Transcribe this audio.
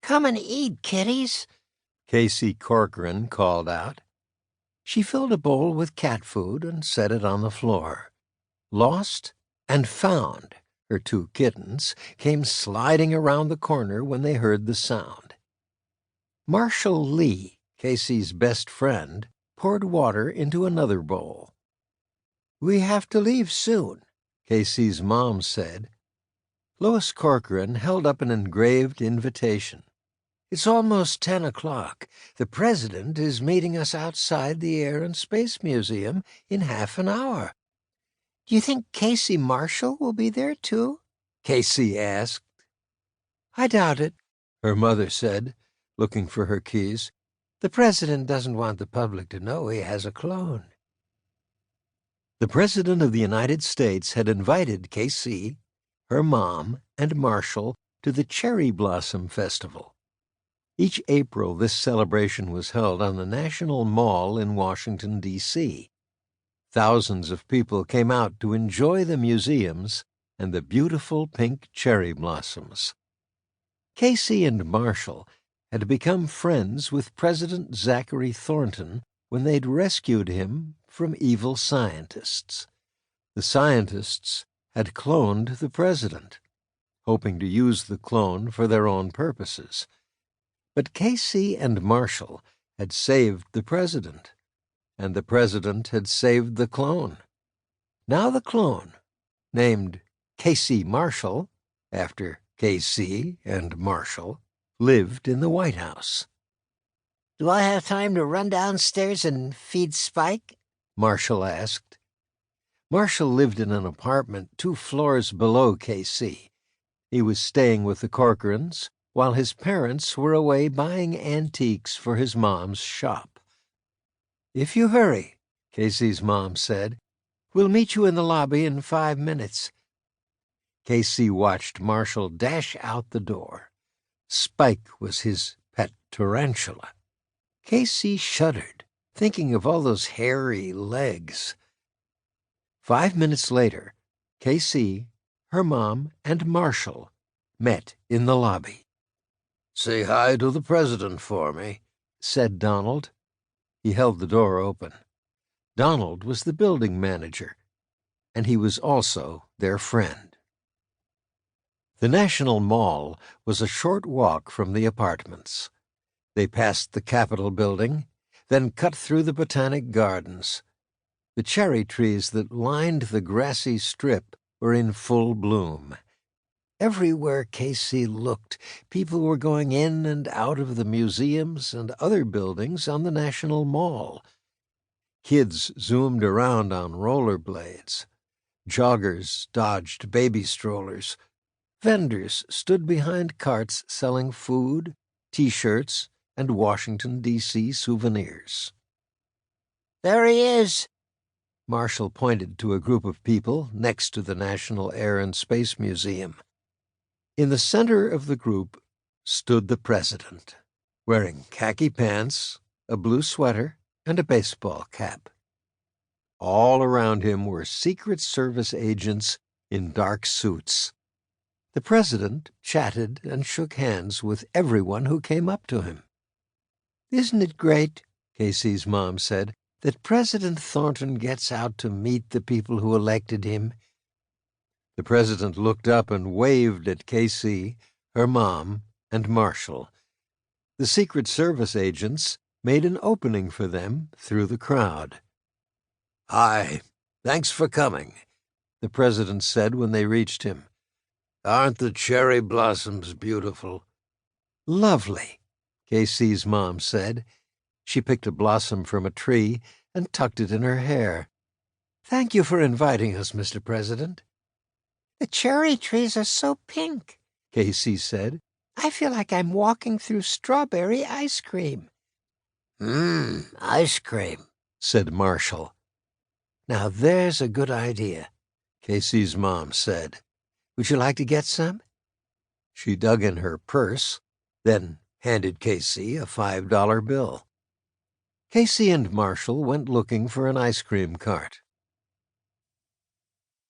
"Come and eat, kiddies," Casey Corcoran called out. She filled a bowl with cat food and set it on the floor. Lost and Found, her two kittens, came sliding around the corner when they heard the sound. Marshall Lee, Casey's best friend, poured water into another bowl. "We have to leave soon," Casey's mom said. Lois Corcoran held up an engraved invitation. "It's almost 10 o'clock. The President is meeting us outside the Air and Space Museum in half an hour. Do you think Casey Marshall will be there, too?" Casey asked. "I doubt it," her mother said, looking for her keys. "The President doesn't want the public to know he has a clone." The President of the United States had invited Casey, her mom, and Marshall to the Cherry Blossom Festival. Each April, this celebration was held on the National Mall in Washington, D.C. Thousands of people came out to enjoy the museums and the beautiful pink cherry blossoms. Casey and Marshall had become friends with President Zachary Thornton when they'd rescued him from evil scientists. The scientists had cloned the president, hoping to use the clone for their own purposes. But Casey and Marshall had saved the president, and the president had saved the clone. Now the clone, named Casey Marshall, after Casey and Marshall, lived in the White House. "Do I have time to run downstairs and feed Spike?" Marshall asked. Marshall lived in an apartment 2 floors below Casey. He was staying with the Corcorans while his parents were away buying antiques for his mom's shop. "If you hurry," Casey's mom said, "we'll meet you in the lobby in 5 minutes." Casey watched Marshall dash out the door. Spike was his pet tarantula. Casey shuddered, thinking of all those hairy legs. 5 minutes later, Casey, her mom, and Marshall met in the lobby. "Say hi to the president for me," said Donald. He held the door open. Donald was the building manager, and he was also their friend. The National Mall was a short walk from the apartments. They passed the Capitol building, then cut through the Botanic Gardens. The cherry trees that lined the grassy strip were in full bloom. Everywhere Casey looked, people were going in and out of the museums and other buildings on the National Mall. Kids zoomed around on rollerblades. Joggers dodged baby strollers. Vendors stood behind carts selling food, T-shirts, and Washington, D.C. souvenirs. "There he is!" Marshall pointed to a group of people next to the National Air and Space Museum. In the center of the group stood the president, wearing khaki pants, a blue sweater, and a baseball cap. All around him were Secret Service agents in dark suits. The president chatted and shook hands with everyone who came up to him. "Isn't it great," Casey's mom said, "that President Thornton gets out to meet the people who elected him?" The president looked up and waved at Casey, her mom, and Marshall. The Secret Service agents made an opening for them through the crowd. "Hi, thanks for coming," the president said when they reached him. "Aren't the cherry blossoms beautiful?" "Lovely," Casey's mom said. She picked a blossom from a tree and tucked it in her hair. "Thank you for inviting us, Mr. President." "The cherry trees are so pink," Casey said. "I feel like I'm walking through strawberry ice cream." Ice cream," said Marshall. "Now there's a good idea," Casey's mom said. "Would you like to get some?" She dug in her purse, then handed Casey a $5 bill. Casey and Marshall went looking for an ice cream cart.